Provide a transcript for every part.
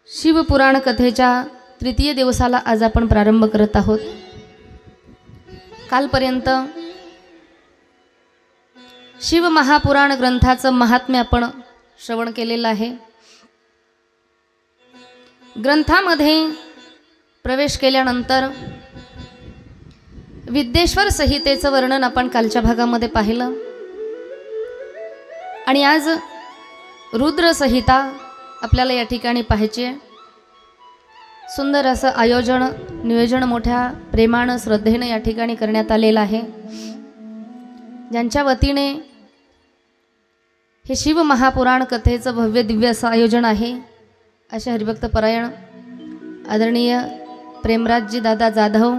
शिवपुराण कथेच्या तृतीय दिवसाला आज आपण प्रारंभ करत आहोत। कालपर्यंत शिव महापुराण ग्रंथाचं महात्म्य आपण श्रवण केलेलं आहे। ग्रंथामध्ये प्रवेश केल्यानंतर विद्येश्वर संहितेचं वर्णन आपण कालच्या भागामध्ये पाहिलं आणि आज रुद्र संहिता आपल्याला या ठिकाणी पाहायची आहे। सुंदर असं आयोजन नियोजन मोठ्या प्रेमाने श्रद्धेने या ठिकाणी करण्यात आलेलं आहे। ज्यांच्या वतीने हे शिव महापुराण कथेचं भव्य दिव्य असं आयोजन आहे असे हरिभक्त परायण आदरणीय प्रेमराजजी दादा जाधव,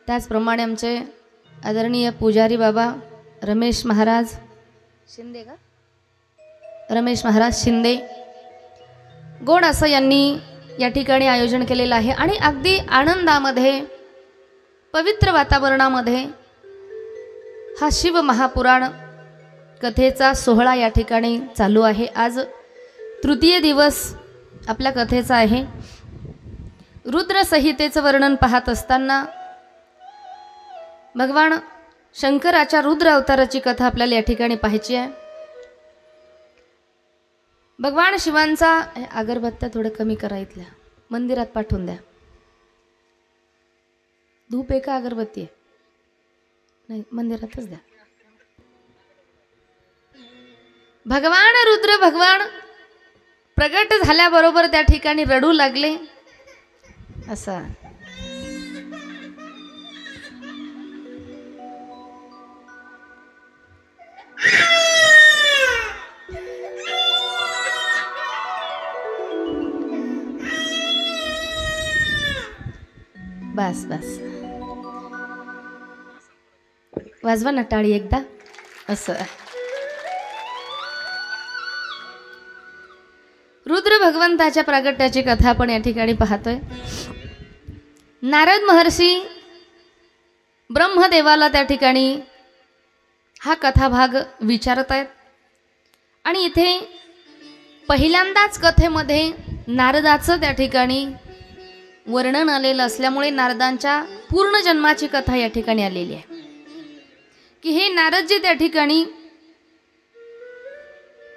त्याचप्रमाणे आमचे आदरणीय पुजारी बाबा रमेश महाराज शिंदे रमेश महाराज शिंदे गोड असं यांनी या ठिकाणी आयोजन केलेलं आहे आणि अगदी आनंदामध्ये पवित्र वातावरणामध्ये हा शिव महापुराण कथेचा सोहळा या ठिकाणी चालू आहे। आज तृतीय दिवस आपल्या कथेचा आहे। रुद्र संहितेचं वर्णन पाहत असताना भगवान शंकराच्या रुद्र अवताराची कथा आपल्याला या ठिकाणी पाहायची आहे। भगवान शिवांचा अगरबत्त्या थोडं कमी करा, इथल्या मंदिरात पाठवून द्या। धूप आहे का अगरबत्ती आहे? नाही, मंदिरातच द्या। भगवान रुद्र भगवान प्रगट झाल्याबरोबर त्या ठिकाणी रडू लागले। असा बस बस वाजवा ना टाळी एकदा। असं रुद्र भगवंताच्या प्रागट्याची कथा आपण या ठिकाणी पाहतोय। नारद महर्षी ब्रह्मदेवाला त्या ठिकाणी हा कथाभाग विचारत आहेत आणि इथे पहिल्यांदाच कथेमध्ये नारदाचं त्या ठिकाणी वर्णन आलेलं असल्यामुळे नारदांच्या पूर्ण जन्माची कथा या ठिकाणी आलेली आहे की हे नारदजी त्या ठिकाणी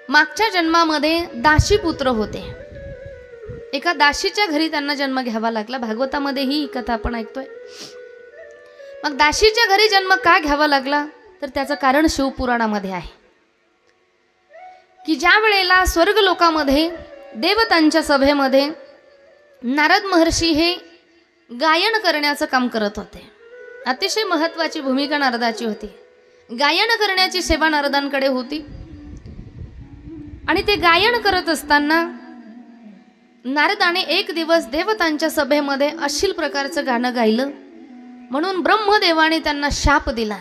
मागच्या जन्मामध्ये दासी पुत्र होते। एका दासीच्या घरी त्यांना जन्म घ्यावा लागला। भागवतामध्ये ही कथा आपण ऐकतोय। मग दासीच्या घरी जन्म का घ्यावा लागला तर त्याचं कारण शिवपुराणामध्ये आहे की ज्या वेळेला स्वर्ग लोकामध्ये देवतांच्या सभेमध्ये नारद महर्षी हे गायन करण्याचं काम करत होते। अतिशय महत्त्वाची भूमिका नारदाची होती। गायन करण्याची सेवा नारदांकडे होती आणि ते गायन करत असताना नारदाने एक दिवस देवतांच्या सभेमध्ये अश्लील प्रकारचं गाणं गायलं म्हणून ब्रह्मदेवाने त्यांना शाप दिला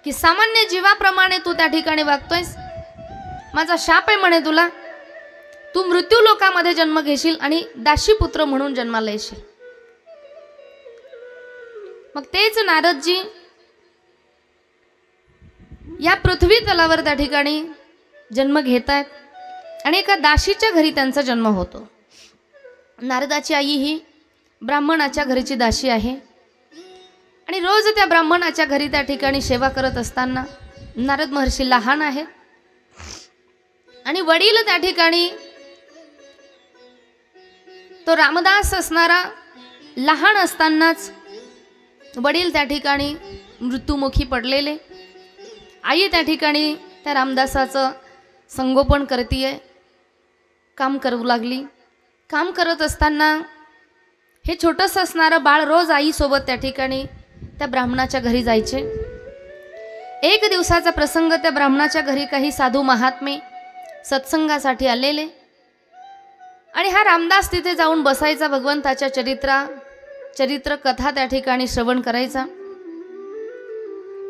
की सामान्य जीवाप्रमाणे तू त्या ठिकाणी वागतोयस, माझा शाप आहे म्हणे तुला, तू मृत्यू लोकामध्ये जन्म घेशील आणि दासीपुत्र म्हणून जन्माला येशील। मग तेच नारदजी या पृथ्वी तलावर त्या ठिकाणी जन्म घेत आहेत आणि एका दासीच्या घरी त्यांचा जन्म होतो। नारदाची आई ही ब्राह्मणाच्या घरची दासी आहे आणि रोज त्या ब्राह्मणाच्या घरी त्या ठिकाणी सेवा करत असताना नारद महर्षी लहान आहेत आणि वडील त्या ठिकाणी तो रामदास असणारा लहान असतानाच वडील त्या ठिकाणी मृत्युमुखी पडलेले। आई त्या ठिकाणी त्या रामदासाचं संगोपन करतीये, काम करू लागली। काम करत असताना हे छोटंसं असणारं बाळ रोज आईसोबत त्या ठिकाणी त्या ब्राह्मणाच्या घरी जायचे। एक दिवसाचा प्रसंग, त्या ब्राह्मणाच्या घरी काही साधू महात्मे सत्संगासाठी आलेले आणि हा रामदास तिथे जाऊन बसायचा, भगवंताच्या चरित्र कथा त्या ठिकाणी श्रवण करायचा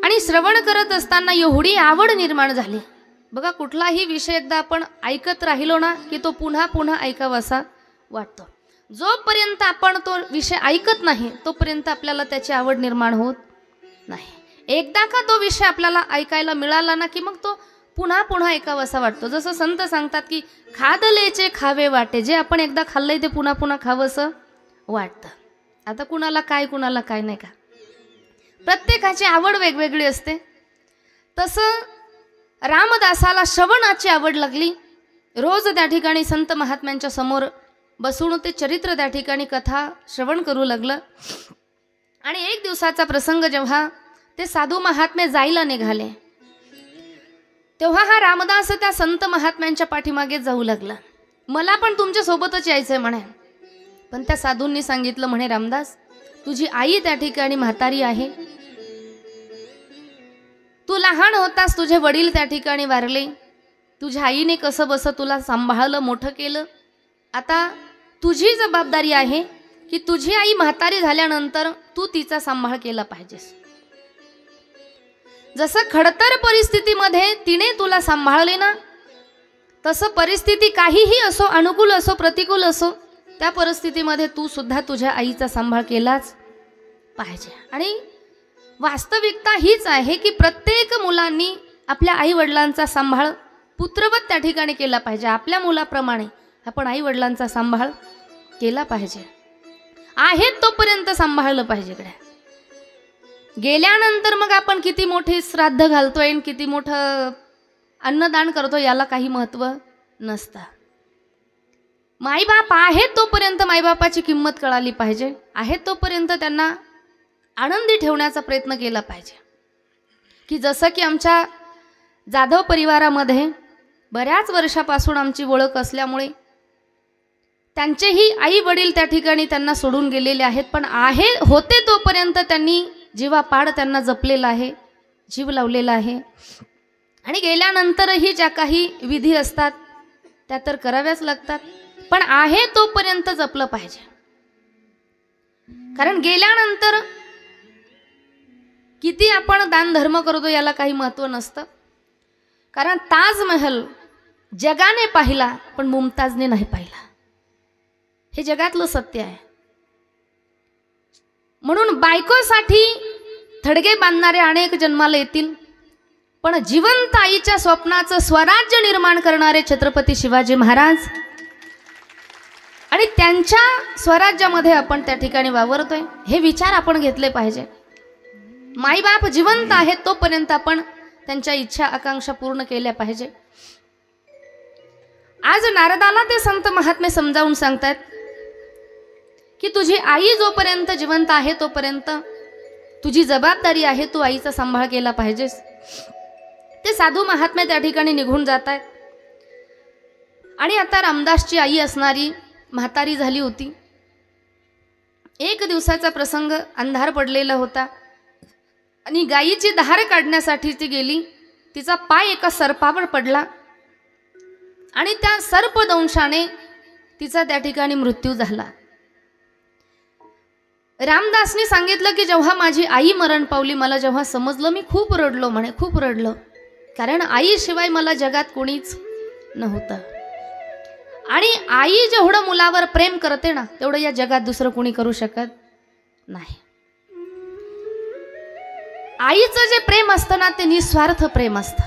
आणि श्रवण करत असताना एवढी आवड निर्माण झाली। बघा, कुठलाही विषय एकदा आपण ऐकत राहिलो ना की तो पुन्हा पुन्हा ऐकावासा वाटतो। जोपर्यंत आपण तो विषय ऐकत नाही तोपर्यंत आपल्याला त्याची आवड निर्माण होत नाही। एकदा का तो विषय आपल्याला ऐकायला मिळाला ना की मग तो पुन्हा पुन्हा ऐकावंसा वाटतो. जसं संत सांगतात की खादलेचे खावे वाटे, जे आपण एकदा खाल्लंय ते पुन्हा पुन्हा खावंसं वाटतं. आता कुणाला काय नाही का, प्रत्येकाची आवड वेगवेगळी असते. तसं रामदासाला श्रवणाची आवड लागली. रोज त्या ठिकाणी संत महात्म्यांच्या समोर बसून ते चरित्र त्या ठिकाणी कथा श्रवण करू लागलं. आणि एक दिवसाचा प्रसंग जेव्हा ते साधू महात्मे जायला निघाले, तेव्हा हा रामदास त्या संत महात्म्यांच्या पाठीमागे जाऊ लागला. मला पण तुमच्या सोबतच यायचंय म्हणे. पण त्या साधूंनी सांगितलं, म्हणे रामदास, तुझी आई त्या ठिकाणी म्हातारी आहे, तू लहान होतास तुझे वडील त्या ठिकाणी वारले, तुझ्या आईने कसं बसं तुला सांभाळलं, मोठं केलं. आता तुझी जबाबदारी आहे की तुझी आई म्हातारी झाल्यानंतर तू तिचा सांभाळ केला पाहिजेस. जसं खडतर परिस्थितीमध्ये तिने तुला सांभाळले ना, तसं परिस्थिती काहीही असो, अनुकूल असो प्रतिकूल असो, त्या परिस्थितीमध्ये तू सुद्धा तुझ्या आईचा सांभाळ केलाच पाहिजे. आणि वास्तविकता हीच आहे की प्रत्येक मुलांनी आपल्या आई वडिलांचा सांभाळ पुत्रवत त्या ठिकाणी केला पाहिजे. आपल्या मुलाप्रमाणे आपण आई वडिलांचा सांभाळ केला पाहिजे. आहेत तोपर्यंत सांभाळलं पाहिजे. गेल्यानंतर मग आपण किती मोठे श्राद्ध घालतोय, किती मोठं अन्नदान करतोय, याला काही महत्त्व नसतं. माईबाप आहेत तोपर्यंत माईबापाची किंमत कळाली पाहिजे. आहेत तोपर्यंत त्यांना आनंदी ठेवण्याचा प्रयत्न केला पाहिजे. की जसं की आमच्या जाधव परिवारामध्ये बऱ्याच वर्षापासून आमची ओळख असल्यामुळे त्यांचेही आई वडील त्या ठिकाणी त्यांना सोडून गेलेले आहेत, पण होते तोपर्यंत त्यांनी जीवापाड त्यांना जपलेला आहे, जीव लावलेला आहे. आणि गेल्यानंतरही ज्या काही विधी असतात त्या तर कराव्याच लागतात, पण आहे तोपर्यंत जपलं पाहिजे. कारण गेल्यानंतर किती आपण दान धर्म करतो याला काही महत्त्व नसतं. कारण ताजमहल जगाने पाहिला पण मुमताजने नाही पाहिला, हे जगातलं सत्य आहे. म्हणून बायकोसाठी थडगे बांधणारे अनेक जन्माला येतील, पण जिवंत आईच्या स्वप्नाचं स्वराज्य निर्माण करणारे छत्रपती शिवाजी महाराज आणि त्यांच्या स्वराज्यामध्ये आपण त्या ठिकाणी वावरतोय, हे विचार आपण घेतले पाहिजे. माईबाप जिवंत आहेत तोपर्यंत आपण त्यांच्या इच्छा आकांक्षा पूर्ण केल्या पाहिजे. आज नारदाला ते संत महात्मे समजावून सांगतात की तुझी आई जोपर्यंत जिवंत आहे तोपर्यंत तुझी जबाबदारी आहे, तू आईचा सांभाळ केला पाहिजेस. ते साधू महात्मे त्या ठिकाणी निघून जात आहेत. आणि आता रामदासची आई असणारी म्हातारी झाली होती. एक दिवसाचा प्रसंग, अंधार पडलेला होता आणि गायीची धार काढण्यासाठी ती गेली. तिचा पाय एका सर्पावर पडला आणि त्या सर्पदंशाने तिचा त्या ठिकाणी मृत्यू झाला. रामदासनी सांगितलं की जेव्हा माझी आई मरण पावली, मला जेव्हा समजलं, मी खूप रडलो म्हणे, खूप रडलो. कारण आईशिवाय मला जगात कोणीच नव्हतं. आणि आई जेवढं मुलावर प्रेम करते ना, तेवढं या जगात दुसरं कोणी करू शकत नाही. आईचं जे प्रेम असतं ना, ते निस्वार्थ प्रेम असतं.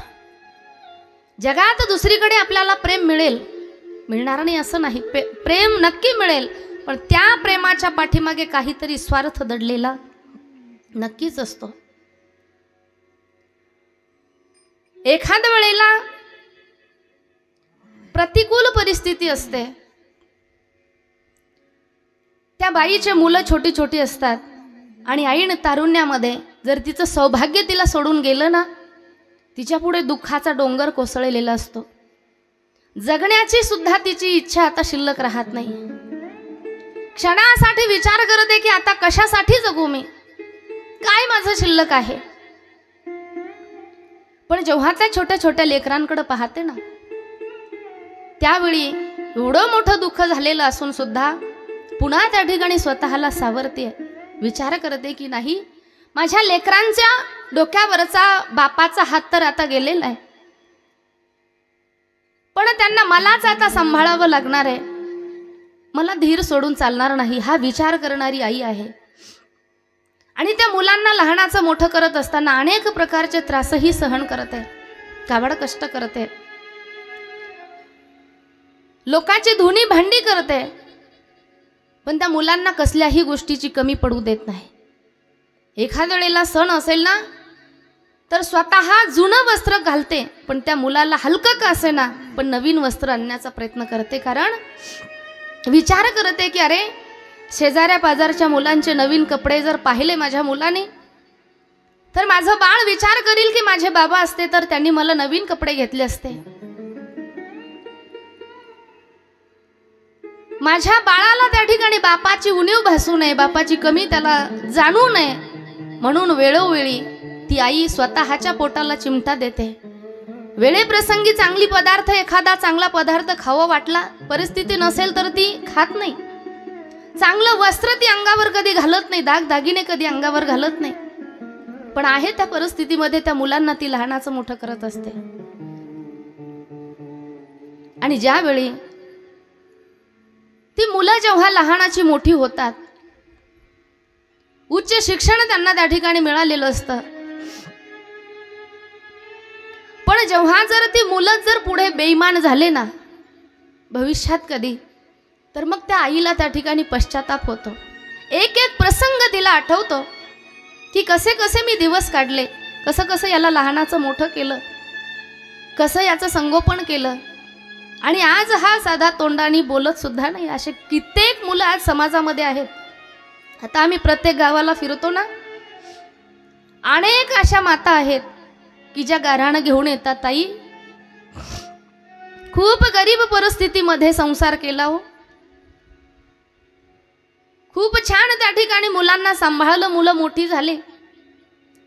जगात दुसरीकडे आपल्याला प्रेम मिळणार नाही असं नाही, प्रेम नक्की मिळेल, पण त्या प्रेमाच्या पाठीमागे काहीतरी स्वार्थ दडलेला नक्कीच असतो. एखाद्या वेळेला प्रतिकूल परिस्थिती असते, त्या बाईचे मुलं छोटी छोटी असतात आणि आईन तारुण्यामध्ये जर तिचं सौभाग्य तिला सोडून गेलं ना, तिच्या पुढे दुःखाचा डोंगर कोसळलेला असतो. जगण्याची सुद्धा तिची इच्छा आता शिल्लक राहत नाही. क्षणासाठी विचार करते की आता कशासाठी जगू मी, काय माझं शिल्लक आहे. पण जेव्हा त्या छोट्या छोट्या लेकरांकडे पाहते ना, त्यावेळी एवढं मोठं दुःख झालेलं असून सुद्धा पुन्हा त्या ठिकाणी स्वतःला सावरते, विचार करते की नाही, माझ्या लेकरांच्या डोक्यावरचा बापाचा हात तर आता गेलेला आहे, पण त्यांना मलाच आता सांभाळावं लागणार आहे, मला धीर सोडून चालणार नाही, हा विचार करणारी आई आहे. आणि त्या मुलांना लहानाचं मोठं करत असताना अनेक प्रकारचे त्रासही सहन करत आहे. काबाड कष्ट करते, लोकांची धुनी भांडी करते, पण त्या मुलांना कसल्याही गोष्टीची कमी पडू देत नाही. एखाद्या वेळेला सण असेल ना तर स्वतः जुनं वस्त्र घालते, पण त्या मुलाला हलकं का असेना पण नवीन वस्त्र आणण्याचा प्रयत्न करते. कारण विचार करते की अरे शेजाऱ्या पाजारच्या मुलांचे नवीन कपडे जर पाहिले माझ्या मुलाने तर माझं बाळ विचार करील की माझे बाबा असते तर त्यांनी मला नवीन कपडे घेतले असते. माझ्या बाळाला त्या ठिकाणी बापाची उणीव भासू नये, बापाची कमी त्याला जाणू नये म्हणून वेळोवेळी ती आई स्वतःच्या पोटाला चिमटा देते. वेळेप्रसंगी चांगली पदार्थ, एखादा चांगला पदार्थ खावा वाटला, परिस्थिती नसेल तर ती खात नाही. चांगलं वस्त्र ती अंगावर कधी घालत नाही, दागदागिने कधी अंगावर घालत नाही, पण आहे त्या परिस्थितीमध्ये त्या मुलांना ती लहानाचं मोठं करत असते. आणि ज्यावेळी ती मुलं जेव्हा लहानाची मोठी होतात, उच्च शिक्षण त्यांना त्या ठिकाणी मिळालेलं असतं, पण जेव्हा जर ती मुलं जर पुढे बेईमान झाले ना भविष्यात कधी, तर मग त्या आईला त्या ठिकाणी पश्चाताप होतो. एक एक प्रसंग तिला आठवतो की कसे कसे मी दिवस काढले, कसं कसं याला लहानाचं मोठं केलं, कसं याचं संगोपन केलं, आणि आज हा साधा तोंडाने बोलत सुद्धा नाही. असे कित्येक मुलं आज समाजामध्ये आहेत. आता आम्ही प्रत्येक गावाला फिरतो ना, अनेक अशा माता आहेत की ज्या गाऱ्हाणं घेऊन येतात, ताई खूप गरीब परिस्थितीमध्ये संसार केला हो, खूप छान त्या ठिकाणी मुलांना सांभाळलं, मुलं मोठी झाली,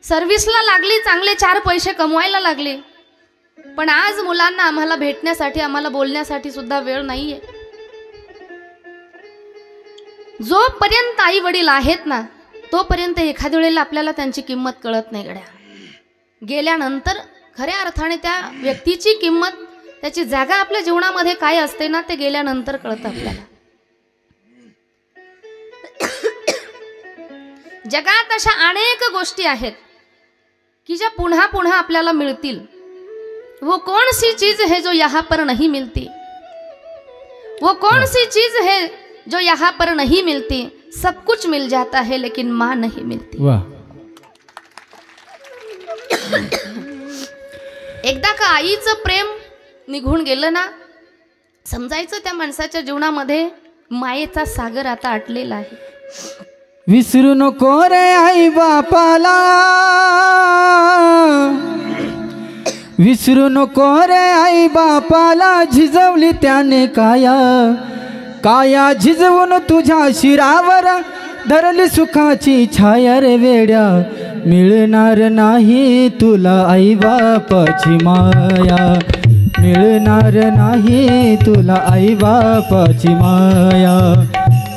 सर्व्हिसला लागली, चांगले 4 पैसे कमवायला लागले, पण आज मुलांना आम्हाला भेटण्यासाठी, आम्हाला बोलण्यासाठी सुद्धा वेळ नाहीये. जोपर्यंत आई वडील आहेत ना तोपर्यंत एखाद्या वेळेला आपल्याला त्यांची किंमत कळत नाही गड्या. गेल्यानंतर खऱ्या अर्थाने त्या व्यक्तीची किंमत, त्याची जागा आपल्या जीवनामध्ये काय असते ना ते गेल्यानंतर कळतं आपल्याला. जगात अशा अनेक गोष्टी आहेत की ज्या पुन्हा पुन्हा आपल्याला मिळतील. वो कौन सी चीज है जो यहाँ पर नहीं मिलती, वो कौन सी चीज है जो यहाँ पर नहीं मिलती, सब कुछ मिल जाता है लेकिन माँ नहीं मिलती. वाह. एकदा का आईचं प्रेम निघून गेलं ना, समजायचं त्या माणसाच्या जीवनामध्ये मायेचा सागर आता आटलेला आहे. विसरू नको रे आई बापाला, विसरू नको रे आई बापाला, झिजवली त्याने काया, काया झिजवून तुझ्या शिरावर धरली सुखाची छाया रे वेड्या, मिळणार नाही तुला आई बापाची माया, मिळणार नाही तुला आई बापाची माया,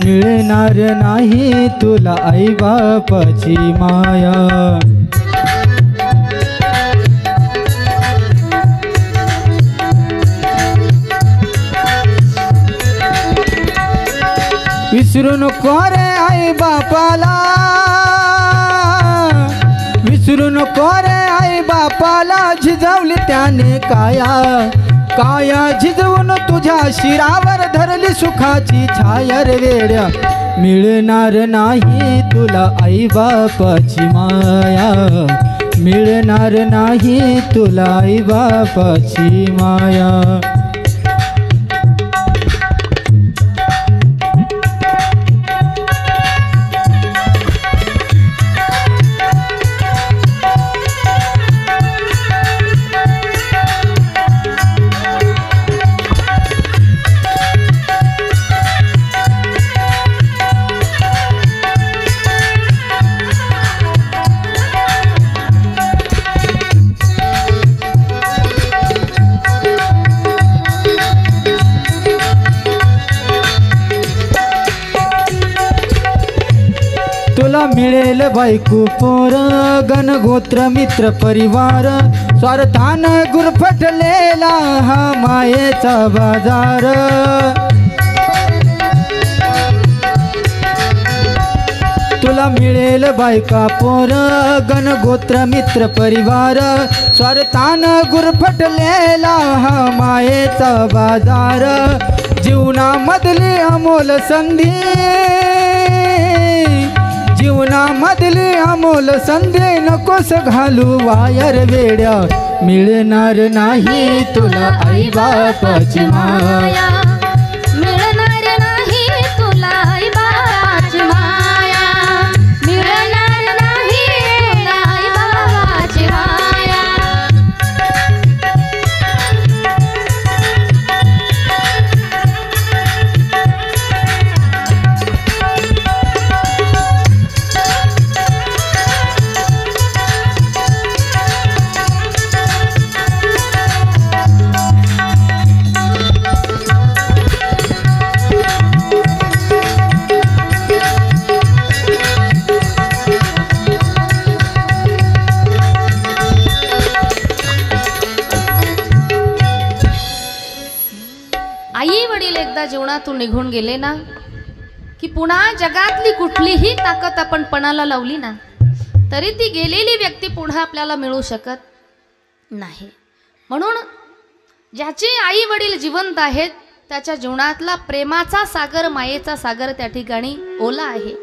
मिळणार नाही तुला आई बापाची माया. विसरू नको रे आई बापाला, विसरू नको रे आई बापाला, झिजवली त्याने काया, काया झिजवून तुझ्या शिरावर धरली सुखाची छाया रे वेड्या, मिळणार नाही तुला आई बापाची माया, मिळणार नाही तुला आई बापाची माया. तुला मिळेल बायको पोर, गणगोत्र मित्र परिवार, स्वार्थान गुरफटलेला हा मायेचा बाजार. तुला मिळेल बायका पोर, गणगोत्र मित्र परिवार, स्वार्थान गुरफटलेला हा मायेचा बाजार जीवनामधली अमोल संधी जीवनामधली अमोल संधी नकोस घालू वायर वेड्या मिळणार नाही तुला आई बापाची माया मिळणार नाही तुला आई बापाची माया मिळणार नाही तुला आई बापाची माया आई वडील एकदा जीवनातून निघून गेले ना की पुन्हा जगातली कुठलीही ताकद आपण पणाला लावली ना तरी ती गेलेली व्यक्ती पुन्हा आपल्याला मिळू शकत नाही. म्हणून ज्याचे आई वडील जिवंत आहेत त्याच्या जीवनातला प्रेमाचा सागर मायेचा सागर त्या ठिकाणी ओला आहे.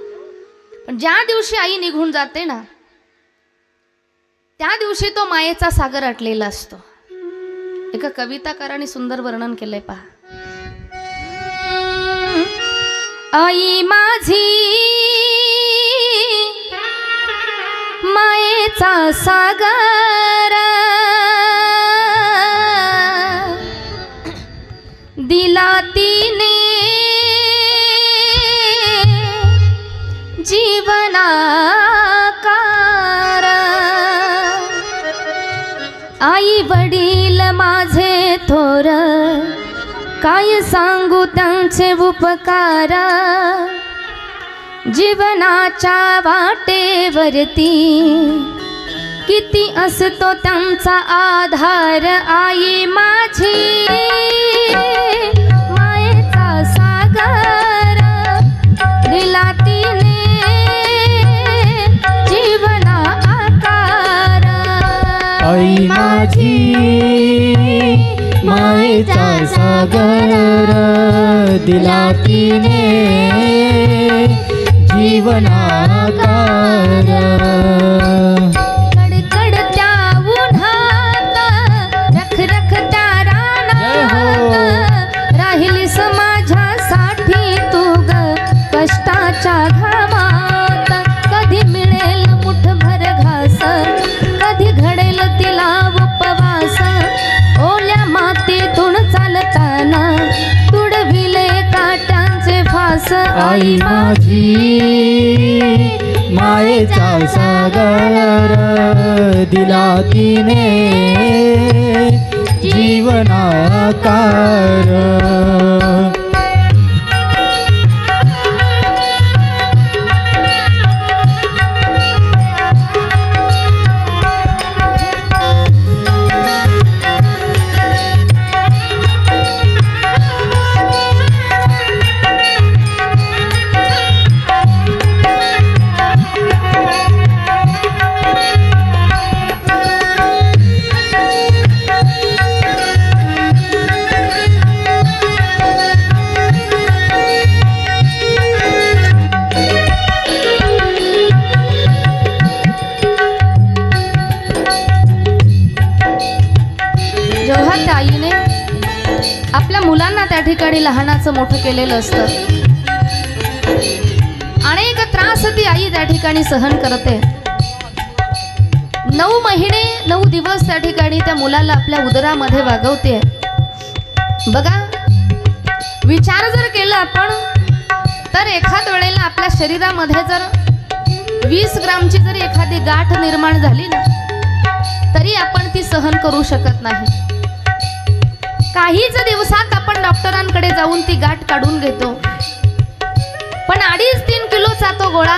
पण ज्या दिवशी आई निघून जाते ना त्या दिवशी तो मायेचा सागर अटलेला असतो. एका कविताकाराने सुंदर वर्णन केलंय पहा. आई माझी मायेचा सागर दिला तिने जीवनाकार आई वडील माझे थोर काय सांगू त्यांचे उपकार जीवनाच्या वाटेवरती किती असतो त्यांचा आधार. आई माझी मायेचा सागर दिला तिने जीवना आकार. आई माझी मायेचा सागर दिला तिने जीवनाकार. कडकडत्या उन्हात रखरखत्या रानात राहिलीस माझ्यासाठी तू ग कष्टाच्या घामात. कधी मिळेल मुठभर घास कधी घडेल तिला उपवास ओल्या मातीतून चालताना तुडविले काट्यांचे फास. आई माझी मायेचा सागर दिला तिने जीवनाकार. मुलांना त्या ठिकाणी लहानाचं मोठं केलेलं असतं. अनेक त्रास ती आई त्या ठिकाणी सहन करते. 9 महिने 9 दिवस त्या ठिकाणी त्या मुलाला आपल्या उदरामध्ये वागवते. बघा, विचार जर केला आपण तर एखाद वेळेला आपल्या शरीरामध्ये जर 20 ग्रामची जर एखादी गाठ निर्माण झाली ना तरी आपण ती सहन करू शकत नाही. काहीच दिवसात आपण डॉक्टरांकडे जाऊन ती गाठ काढून घेतो. पण 2.5-3 किलोचा तो गोळा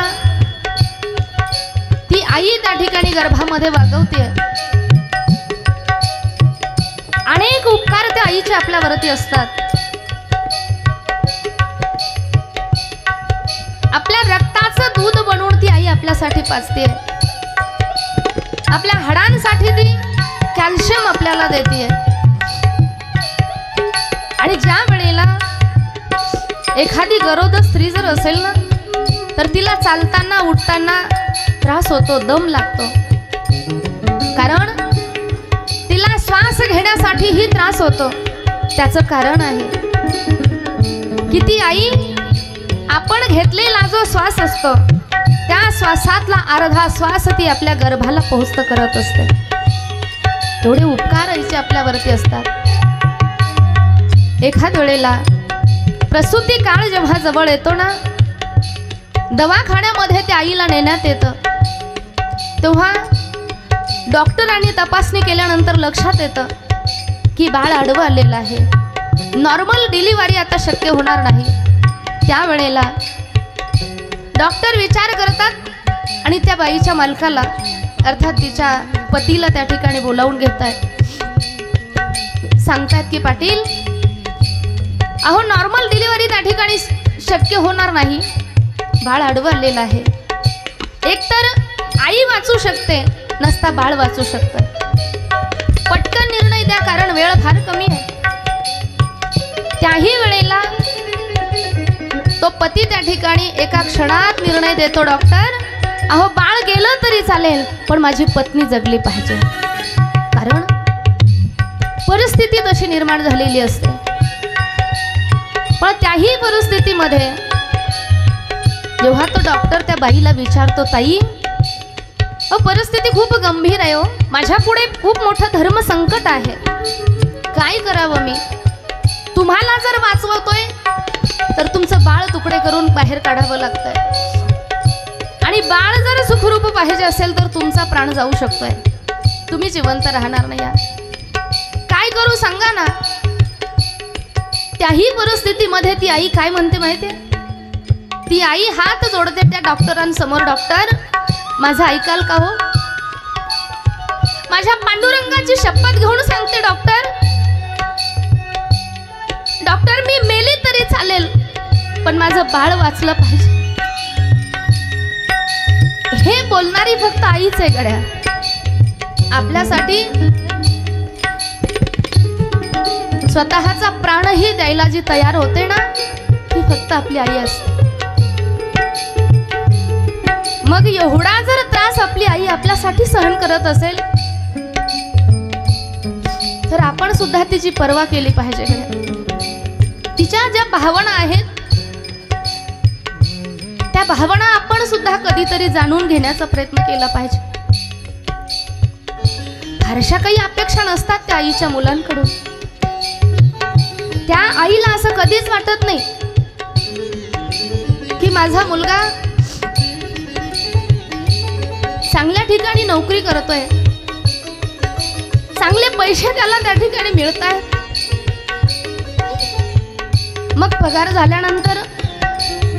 ती आई त्या ठिकाणी गर्भामध्ये वागवते. अनेक उपकार त्या आईचे आपल्यावरती असतात. आपल्या रक्ताचं दूध बनवून ती आई आपल्यासाठी पाजते. आपल्या हाडांसाठी ती कॅल्शियम आपल्याला देते. आणि ज्या वेळेला एखादी गरोदर स्त्री जर असेल ना तर तिला चालताना उठताना त्रास होतो, दम लागतो. कारण तिला श्वास घेण्यासाठीही त्रास होतो. त्याचं कारण आहे की ती आई आपण घेतलेला जो श्वास असतो त्या श्वासातला अर्धा श्वास ती आपल्या गर्भाला पोहोचत करत असते. एवढे उपकार आईचे आपल्यावरती असतात. एखाद वेळेला प्रसूती काळ जेव्हा जवळ येतो ना, दवाखान्यामध्ये त्या आईला नेण्यात येतं, तेव्हा डॉक्टरांनी तपासणी केल्यानंतर लक्षात येतं की बाळ आडवं आलेलं आहे, नॉर्मल डिलिव्हरी आता शक्य होणार नाही. त्यावेळेला डॉक्टर विचार करतात आणि त्या बाईच्या मालकाला अर्थात तिच्या पतीला त्या ठिकाणी बोलावून घेत आहेत. सांगतात की पाटील, अहो नॉर्मल डिलिव्हरी त्या ठिकाणी शक्य होणार नाही, बाळ आडवं आलेलं आहे. एकतर आई वाचू शकते, नसता बाळ वाचू शकतं. पटकन निर्णय द्या, कारण वेळ फार कमी आहे. त्याही वेळेला तो पती त्या ठिकाणी एका क्षणात निर्णय देतो, डॉक्टर अहो बाळ गेलं तरी चालेल पण माझी पत्नी जगली पाहिजे. कारण परिस्थिती तशी निर्माण झालेली असते. पण त्याही परिस्थितीमध्ये जेव्हा तो डॉक्टर त्या बाईला विचारतो, ताई परिस्थिती खूप गंभीर आहे हो, माझ्या पुढे खूप मोठं धर्म संकट आहे, काय करावं मी? तुम्हाला जर वाचवतोय तर तुमचं बाळ तुकडे करून बाहेर काढावं लागतंय, आणि बाळ जर सुखरूप पाहिजे असेल तर तुमचा प्राण जाऊ शकतोय, तुम्ही जिवंत राहणार नाही. काय करू सांगा ना? त्याही परिस्थितीमध्ये ती आई काय म्हणते माहितीये? ती आई हात जोडते त्या डॉक्टरांसमोर, डॉक्टर माझं ऐकाल का हो? माझ्या पांडुरंगाची शपथ घेऊन सांगते, डॉक्टर डॉक्टर मी मेली तरी चालेल पण माझं बाळ वाचलं पाहिजे. हे बोलणारी फक्त आईच आहे गड्या. आपल्यासाठी स्वतःचा प्राणही द्यायला जी तयार होते ना, ती फक्त आपली आई असते. मग एवढा जर त्रास आपली आई आपल्यासाठी सहन करत असेल तर आपण सुद्धा तिची पर्वा केली पाहिजे. तिच्या ज्या भावना आहेत त्या भावना आपण सुद्धा कधीतरी जाणून घेण्याचा प्रयत्न केला पाहिजे. फारशा काही अपेक्षा नसतात त्या आईच्या मुलांकडून. त्या आईला असं कधीच वाटत नाही की माझा मुलगा चांगल्या ठिकाणी नोकरी करतोय, चांगले पैसे त्याला त्या ठिकाणी मिळत आहेत, मग पगार झाल्यानंतर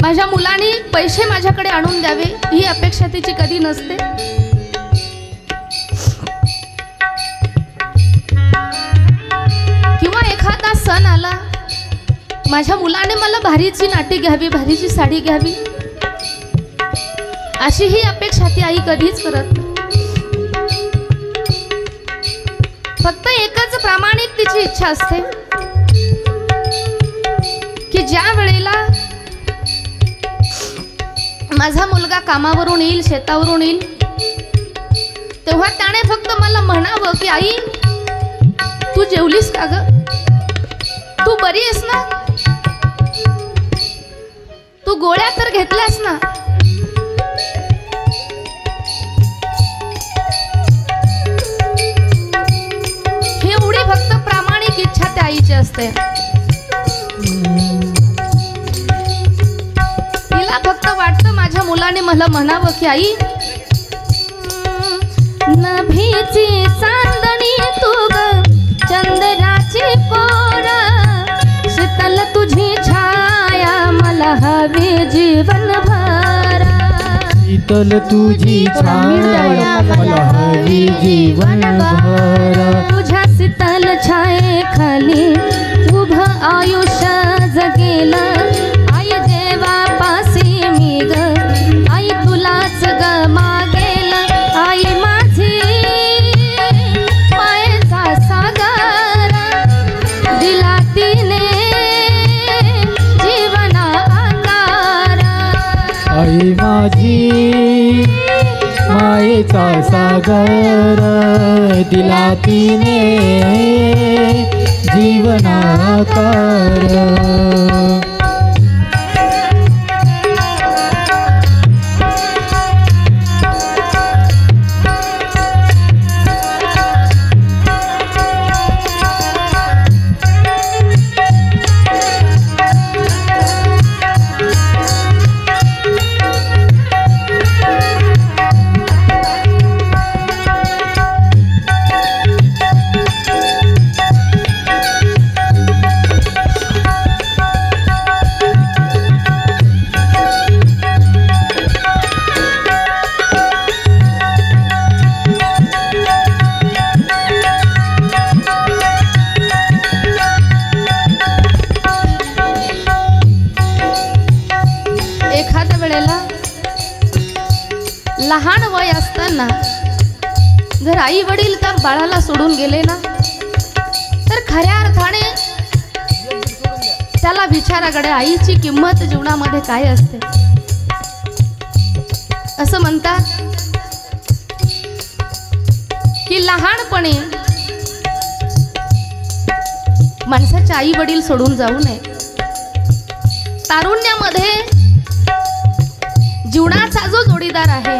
माझ्या मुलाने पैसे माझ्याकडे आणून द्यावे ही अपेक्षा तिची कधी नसते. किंवा एखादा सण आला, माझ्या मुलाने मला भारीची नाटी घ्यावी, भारीची साडी घ्यावी, अशी ही अपेक्षा ती आई कधीच करत नाही. फक्त एकच प्रामाणिक तिची इच्छा असते की ज्या वेळेला माझा मुलगा कामावरून येईल, शेतावरून येईल, तेव्हा त्याने फक्त मला म्हणावं की आई तू जेवलीस का ग? तू बरी आहेस ना? तू गोळ्या तर घेतल्यास ना? ही एवढी फक्त प्रामाणिक इच्छा त्या आईची असते. तिला फक्त वाटतं माझ्या मुलाने मला म्हणावं की आई नभीची चांदणी तू ग, चंद्राची पोर, शीतल तुझी छाया मला हवी जीवनभर, शीतल तुझी छाया मला हवी जीवनभर, तुझ्या शीतल छाये खाली उभं आयुष्य जगेल, आई देवापासी मी ग, आई तुलाच ग मागेल, आई माझी माये कर दिला तिने जीवनाकार. लहान वय असताना जर आई वडील त्या बाळाला सोडून गेले ना तर खऱ्या अर्थाने त्याला विचाराकडे आईची किंमत जीवनामध्ये काय असते. असं म्हणतात की लहानपणी माणसाचे आई वडील सोडून जाऊ नये. तारुण्यामध्ये जीवनाचा जो जोडीदार आहे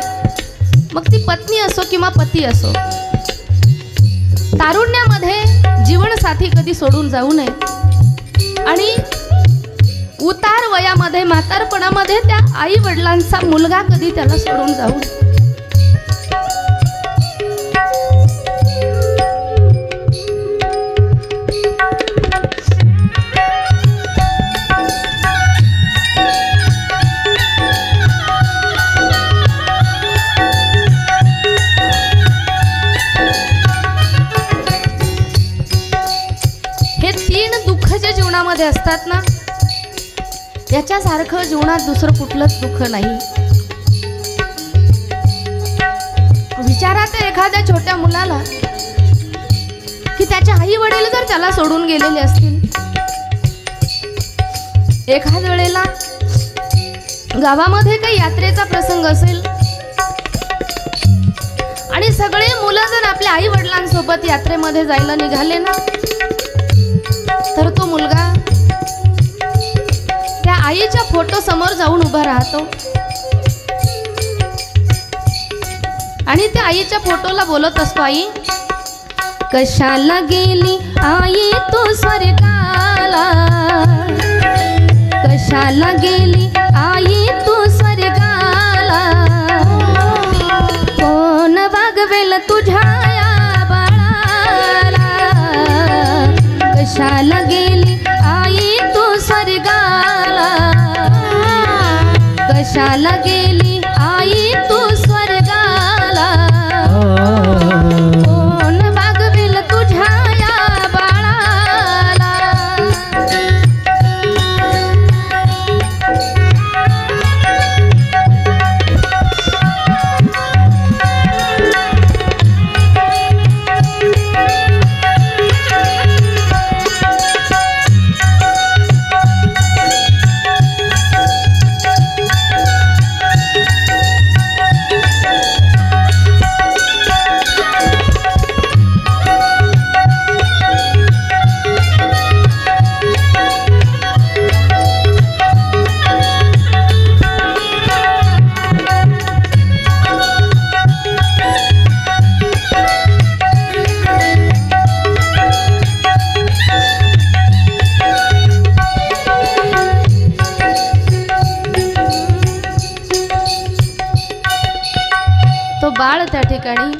मग ती पत्नी असो किंवा पती असो, तारुण्यामध्ये जीवनसाथी कधी सोडून जाऊ नये आणि उतार वयामध्ये म्हातारपणामध्ये त्या आई वडिलांचा मुलगा कधी त्याला सोडून जाऊ नये. जीवनामध्ये असतात ना, याच्यासारखं जीवनात दुसरं कुठलंच दुःख नाही. विचारात एखाद्या छोट्या मुलाला की त्याचे आई वडील जर त्याला सोडून गेलेले असतील, एखाद वेळेला गावामध्ये काही यात्रेचा प्रसंग असेल आणि सगळे मुलं जर आपल्या आई वडिलांसोबत यात्रेमध्ये जायला निघाले ना तर तो मुलगा त्या आईच्या फोटो समोर जाऊन उभा राहतो आणि त्या आईच्या फोटोला बोलत असतो, आई कशाला गेली आई तू स्वर्गाला, कशाला गेली आई तू स्वर्गाला, कोण वागवेल तुझ्या या बाळाला, कशाला गेली आई तू स्वर्गाला, कशाला गेली आई तू स्वर्गाला, कोण वागवेल तुझ्या या बाळाला. बाळ त्या ठिकाणी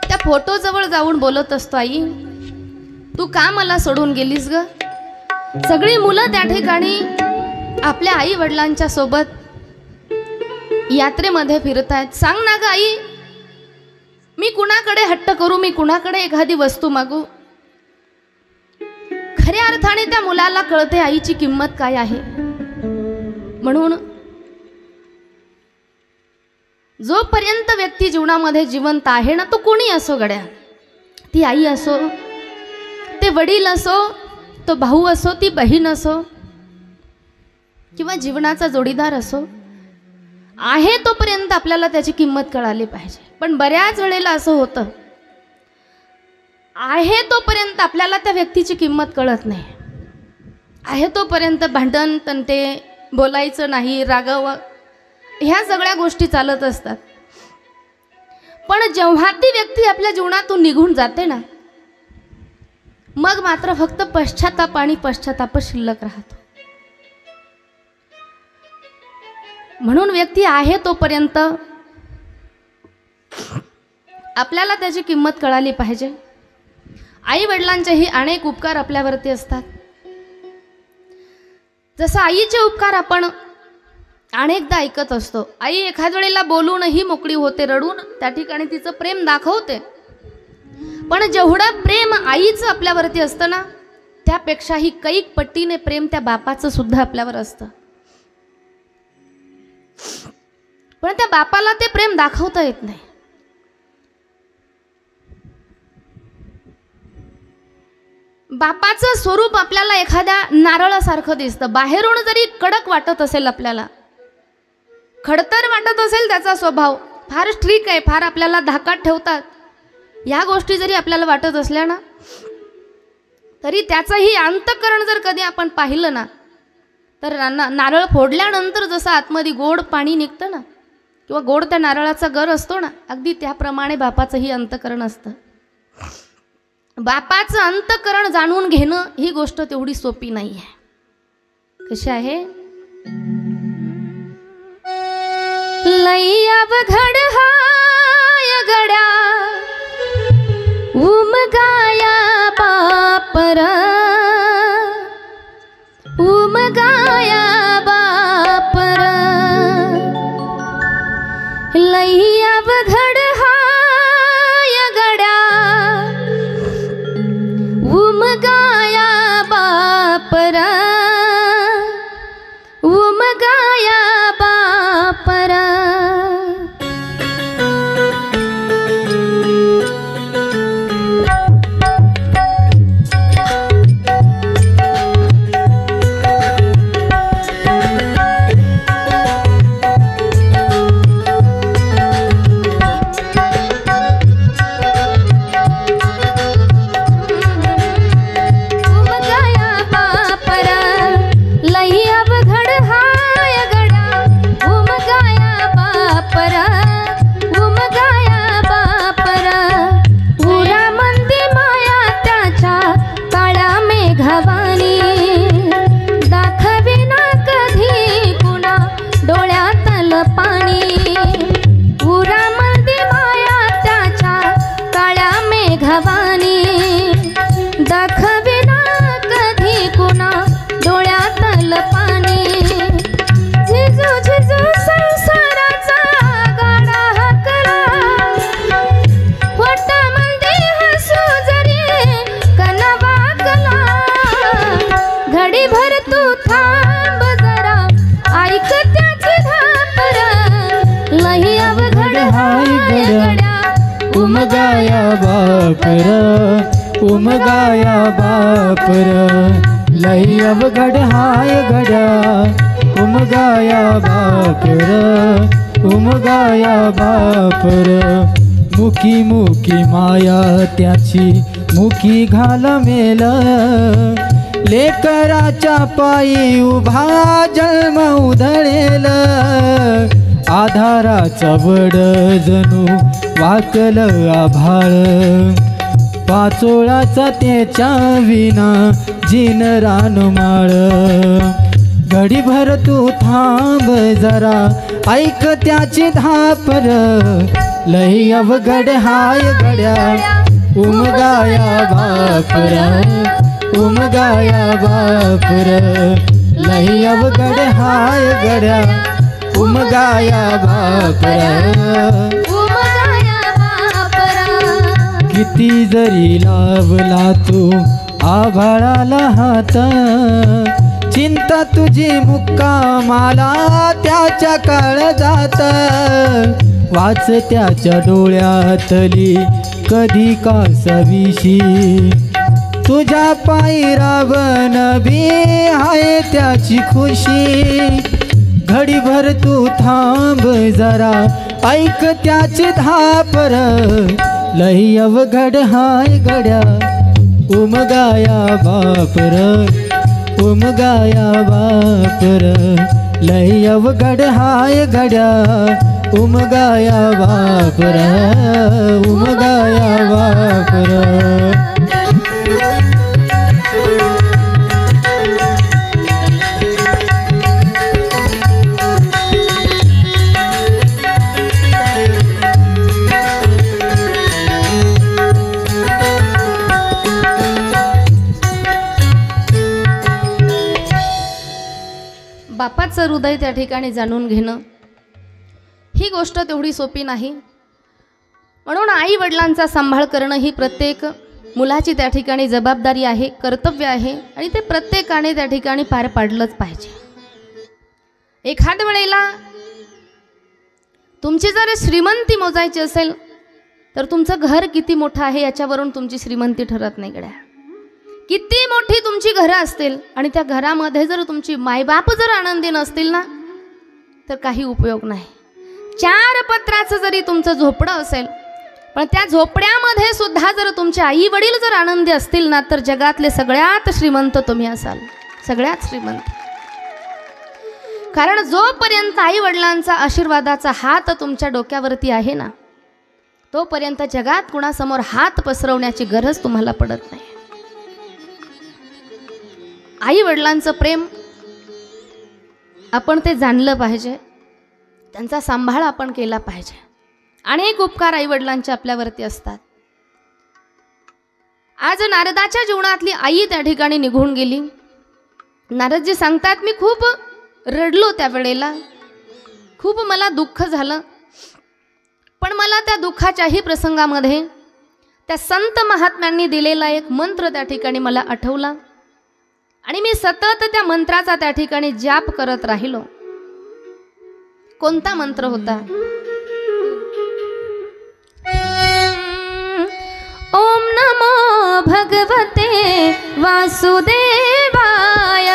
त्या फोटो जवळ जाऊन बोलत असतो, आई तू का मला सोडून गेलीस ग. सगळी मुलं त्या ठिकाणी आपल्या आई वडिलांच्या सोबत यात्रेमध्ये फिरतायत. सांग ना ग आई, मी कुणाकडे हट्ट करू, मी कुणाकडे एखादी वस्तू मागू. खऱ्या अर्थाने त्या मुलाला कळते आईची किंमत काय आहे. म्हणून जोपर्यंत व्यक्ती जीवनामध्ये जिवंत आहे ना, तो कोणी असो गड्या, ती आई असो, ते वडील असो, तो भाऊ असो, ती बहीण असो किंवा जीवनाचा जोडीदार असो, आहे तोपर्यंत आपल्याला त्याची किंमत कळाली पाहिजे. पण बऱ्याच वेळेला असं होतं, आहे तोपर्यंत आपल्याला त्या व्यक्तीची किंमत कळत नाही. आहे तोपर्यंत भांडण तंटे, बोलायचं नाही, रागावं, ह्या सगळ्या गोष्टी चालत असतात. पण जेव्हा ती व्यक्ती आपल्या जीवनातून निघून जाते ना, मग मात्र फक्त पश्चाताप आणि पश्चातापच शिल्लक राहतो. म्हणून व्यक्ती आहे तोपर्यंत आपल्याला त्याची किंमत कळाली पाहिजे. आई वडिलांचेही अनेक उपकार आपल्यावरती असतात. जसं आईचे उपकार आपण अनेकदा ऐकत असतो. आई एखाद वेळेला बोलूनही मोकळी होते, रडून त्या ठिकाणी तिचं प्रेम दाखवते. पण जेवढं प्रेम आईचं आपल्यावरती असतं ना, त्यापेक्षाही कैक पट्टीने प्रेम त्या बापाचं सुद्धा आपल्यावर असतं. पण त्या बापाला ते प्रेम दाखवता येत नाही. बापाचं स्वरूप आपल्याला एखाद्या नारळासारखं दिसतं. बाहेरून जरी कडक वाटत असेल, आपल्याला खडतर वाटत असेल त्याचा स्वभाव, फार स्ट्रिक आहे, फार आपल्याला धाकात ठेवतात, या गोष्टी जरी आपल्याला वाटत असल्या ना, तरी त्याचंही अंतःकरण जर कधी आपण पाहिलं ना, तर नारळ फोडल्यानंतर जसं आतमध्ये गोड पाणी निघतं ना, किंवा गोड त्या नारळाचा गर असतो ना, अगदी त्याप्रमाणे बापाचंही अंतःकरण असतं. बापाचं अंतःकरण जाणून घेणं ही गोष्ट तेवढी सोपी नाही आहे. कशी आहे? लई अवघड हाय गड्या उमगाया बापर, उमगाया बापर. लई अवघड हाय गड्या उमगाया बापर, उमगाया बापर. उमगाया बापर, उमगाया बापर. लई अवघड हाय गड्या उमगाया बापर, उमगाया बापर. मुकी मुकी माया त्याची मुकी घाल मेल, लेकराच्या पायी उभा जन्म उधळेल. आधाराचा वड जणू वाकल आभाळ, पाचोळाचा त्याच्या विना जिन रानमाळ. घडीभर तू थांब जरा ऐक त्याची धापर, लई अवघड हाय गड्या उमगाया बापर, उमगाया बापर. लई अवघड हाय गड्या उमगाया बापर, उमगाया बापर. किती जरी लावला तू आभाळाला हात, चिंता तुझी मुक्कामाला त्याच्या काळजात. वाच त्याच्या डोळ्यातली कधी कासविशी, तुझ्या पायी रावण बी आहे त्याची खुशी. घडीभर तू थांब जरा, ऐक त्याची धापर, लई अवघड हाय गड्या उमगाया बापर, उमगाया बापर, लई अवघड हाय गड्या उमगाया बापर, उमगाया बापर. बापाचं हृदय त्या ठिकाणी जाणून घेणं ही गोष्ट तेवढी सोपी नाही. म्हणून आई वडिलांचा सांभाळ करणं ही प्रत्येक मुलाची त्या ठिकाणी जबाबदारी आहे, कर्तव्य आहे आणि ते प्रत्येकाने त्या ठिकाणी पार पाडलंच पाहिजे. एखाद्या वेळेला तुमची जर श्रीमंती मोजायची असेल तर तुमचं घर किती मोठं आहे याच्यावरून तुमची श्रीमंती ठरत नाही गड्या. किती मोठी तुमची घरं असतील आणि त्या घरामध्ये जर तुमची मायबाप जर आनंदी नसतील ना तर काही उपयोग नाही. 4 पत्राचं जरी तुमचं झोपडं असेल पण त्या झोपड्यामध्ये सुद्धा जर तुमचे आई वडील जर आनंदी असतील ना तर जगातले सगळ्यात श्रीमंत तुम्ही असाल, सगळ्यात श्रीमंत. कारण जोपर्यंत आई वडिलांचा आशीर्वादाचा हात तुमच्या डोक्यावरती आहे ना तोपर्यंत जगात कुणासमोर हात पसरवण्याची गरज तुम्हाला पडत नाही. आई वडिलांचं प्रेम आपण ते जाणलं पाहिजे, त्यांचा सांभाळ आपण केला पाहिजे. अनेक उपकार आई वडिलांचे आपल्यावरती असतात. आज नारदाच्या जीवनातली आई त्या ठिकाणी निघून गेली. नारदजी सांगतात मी खूप रडलो त्यावेळेला, खूप मला दुःख झालं. पण मला त्या दुःखाच्याही प्रसंगामध्ये त्या संत महात्म्यांनी दिलेला एक मंत्र त्या ठिकाणी मला आठवला आणि मी सतत त्या मंत्राचा त्या ठिकाणी जाप करत राहिलो. कोणता मंत्र होता? ओम नमो भगवते वासुदेवाय,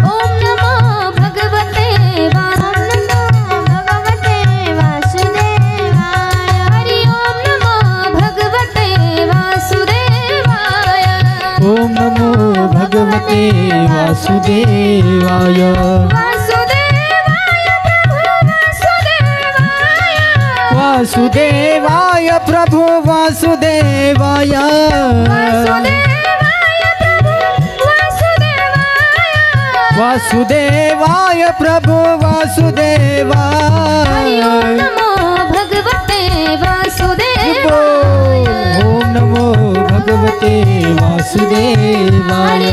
ओम नमो भगवते वासुदेवाय, हरि ओम नमो भगवते वासुदेवाय, ओम नमो भगवते वासुदेवाय, वासुदेवाय प्रभु वासुदेवाय, वासुदेवाय प्रभु वासुदेवाय, ओम नमो भगवते वासुदेवाय, ओम नमो भगवते वासुदेवाय.